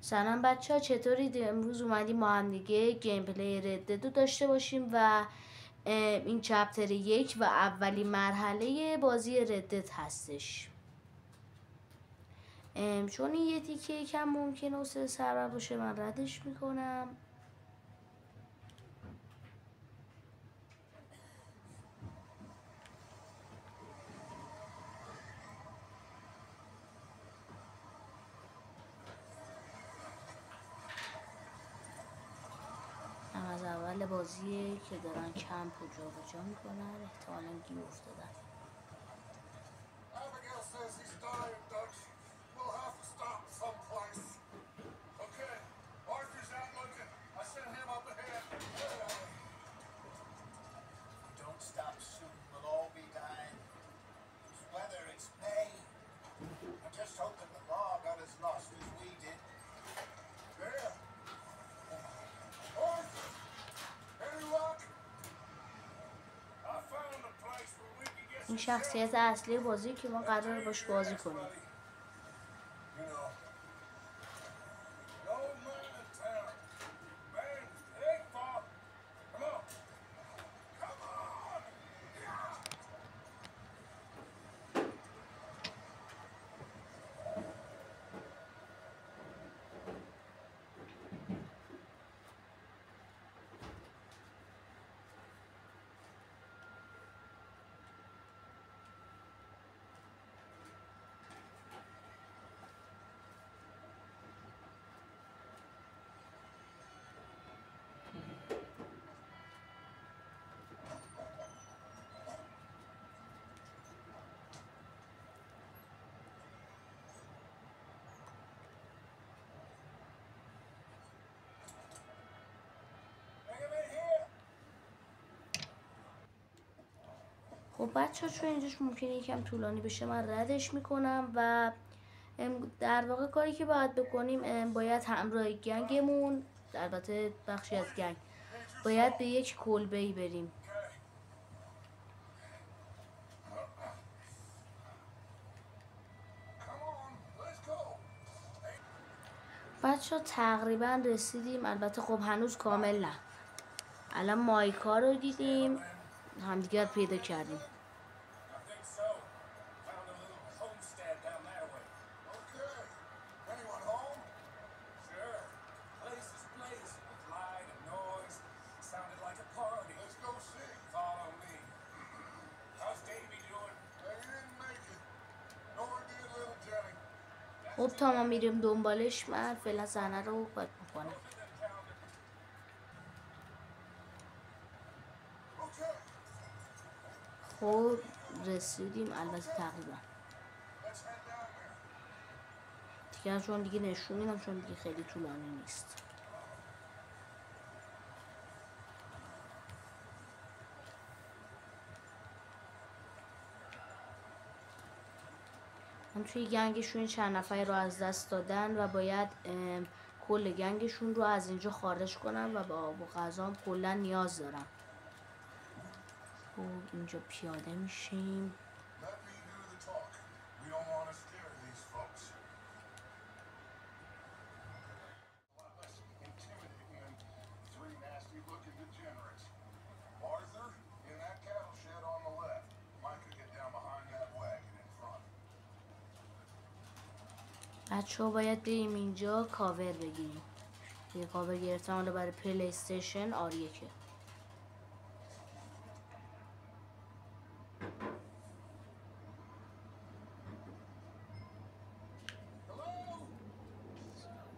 سلام بچه ها، چطورید؟ امروز اومدیم با هم دیگه گیم پلی رددو داشته باشیم و این چپتر 1 و اولین مرحله بازی ردد هستش. چون این یه تیکه یکم ممکنه حوصله سربر باشه من ردش میکنم. از اول بازیه که دارن کمپ و جابجا میکنن، احتمالا گیر افتادن. این شخصیت اصلی بازی که ما قرار باش بازی کنیم. خب بچه ها، چون اینجاش ممکنه یکم طولانی بشه من ردش میکنم و در واقع کاری که باید بکنیم باید همراه گنگمون، البته بخشی از گنگ، باید به یک کلبه‌ای بریم. بچه ها تقریبا رسیدیم، البته خب هنوز کامل نه. الان مایکا رو دیدیم، همدیگر پیدا کردیم. خب تا ما میریم دنبالش من فعلا صحنه رو قطع میکنم. خب رسیدیم، البته تقریبا دیگه، چون دیگه نشون میدم چون دیگه خیلی طولانی نیست. هم توی گنگشون چند نفر رو از دست دادن و باید کل گنگشون رو از اینجا خارج کنن و با آب و غذا کلا نیاز دارن. خب اینجا پیاده میشیم. بچه ها باید بریم اینجا کاور بگیریم. یه کاور گرفتم حالا برای پلی استیشن آریکه.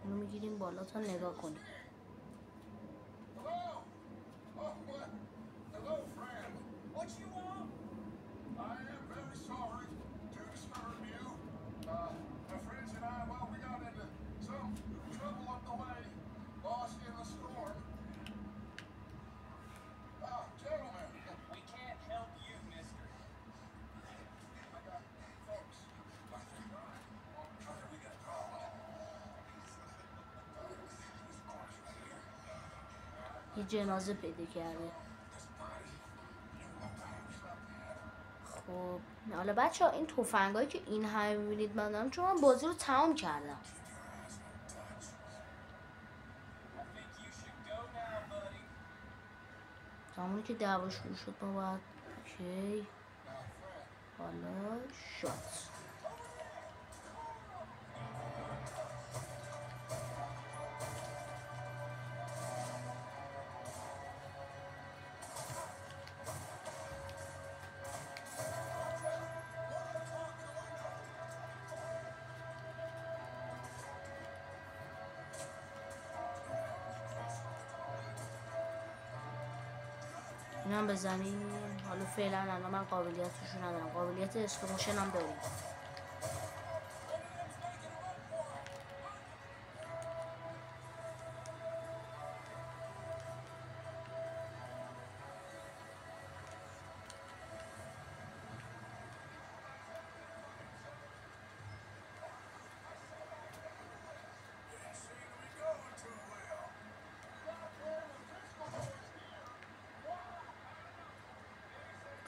اینو میگیریم بالا تا نگاه کنیم. یه جنازه پیدا کرده. خب حالا بچه ها، این تفنگایی که این همه میبینید من دارم، چون من بازی رو تمام کردم. همونی که دعوا شروع شد ما باید اوکی حالا شات اینم بزنیم. حالا فعلا الان من قابلیتشو ندارم. قابلیت اسلوموشن هم داریم.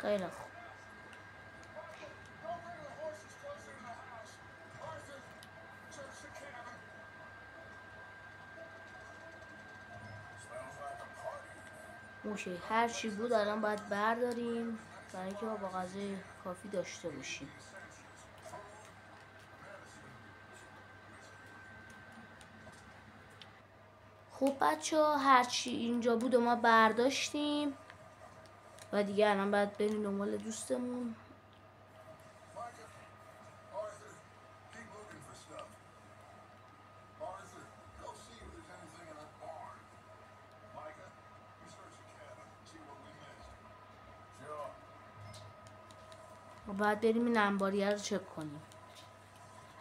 خیلی خوب. اوکی هر چی بود الان باید برداریم برای اینکه با غذای کافی داشته باشیم. خب بچه ها هر چی اینجا بود و ما برداشتیم و دیگه الان باید بریم دنبال دوستمون. و باید بریم این انباریه رو چک کنیم.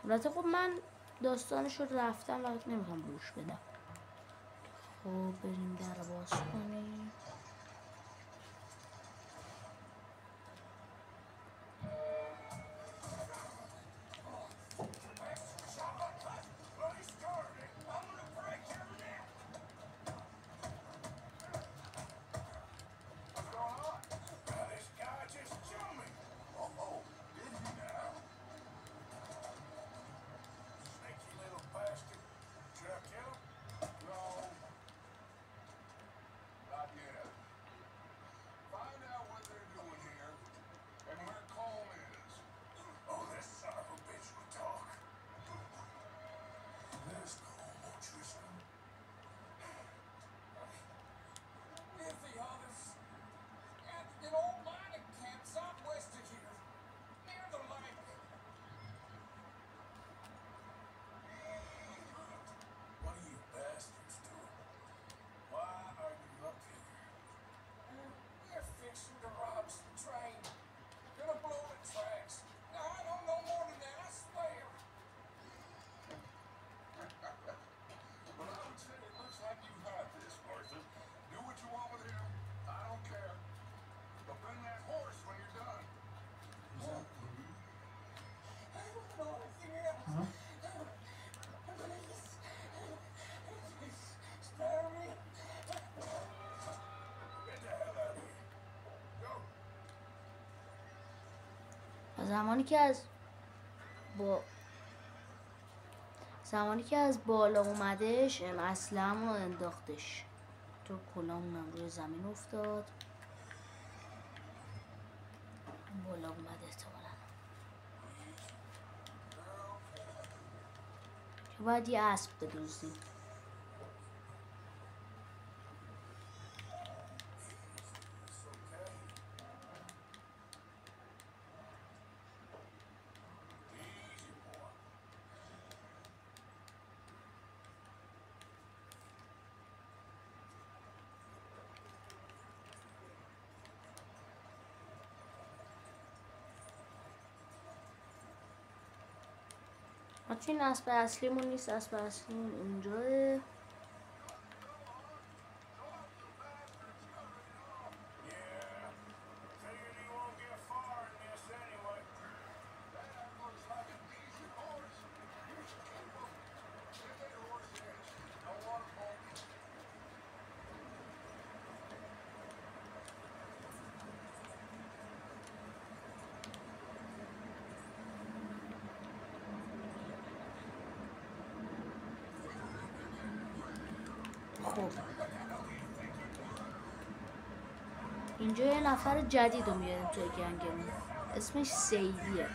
البته خب من داستانش رو رفتم و نمیخوام روش بدم. خب بریم در باز کنیم. زمانی که از بالا اومدش اسلحه‌مون رو انداختش تو کلامونم روی زمین افتاد. بالا اومده احتمالاً که باید یه اسب بدوزیم. این اسب اصلیمون نیست. اسب اصلیمون اونجاه. خب اینجا یه نفر جدید رو میاریم توی گنگمون، اسمش سیدیه.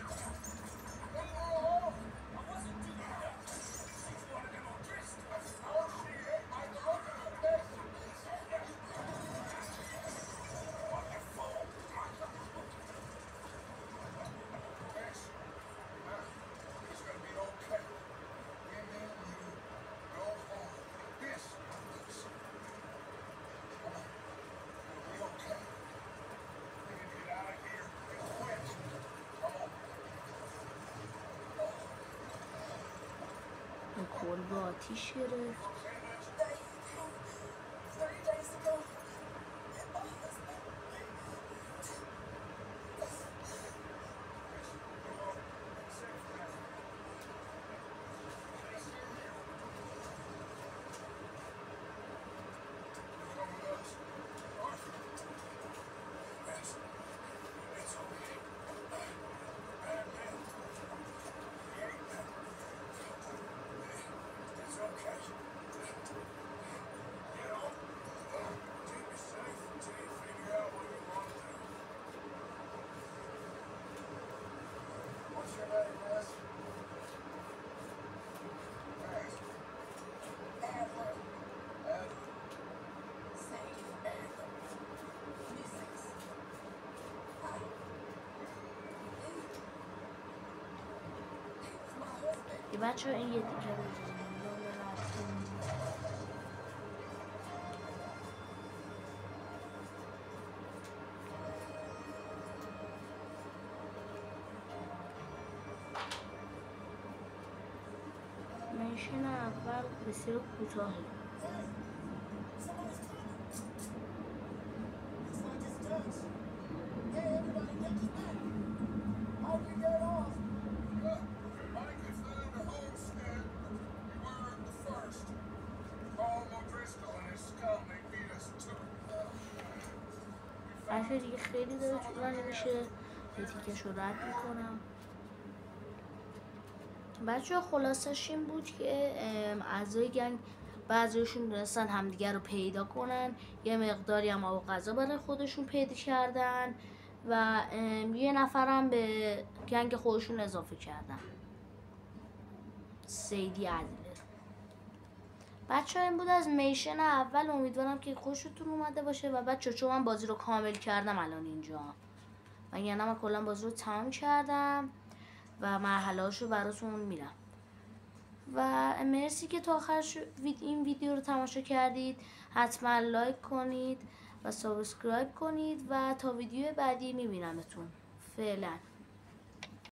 کل با آتیش گرفت. یه بچه این یه دیگه منشن اول بسیار کوتاهی. بچه دیگه خیلی داره طولانی میشه، یه تیکش رو رد میکنم. بچه خلاصش این بود که اعضای گنگ بعضیشون دونستن همدیگر رو پیدا کنن، یه مقداری هم آب و غذا برای خودشون پیدا کردن و یه نفرم به گنگ خودشون اضافه کردن، سیدی عدیله. بچه این بود از میشن اول. امیدوارم که خوشتون اومده باشه و بچه چون من بازی رو کامل کردم الان اینجا و یعنی من کلا بازی رو تمام کردم و مرحله‌اش رو براتون میرم و مرسی که تا آخر این ویدیو رو تماشا کردید. حتما لایک کنید و سابسکرایب کنید و تا ویدیو بعدی میبینمتون. فعلا.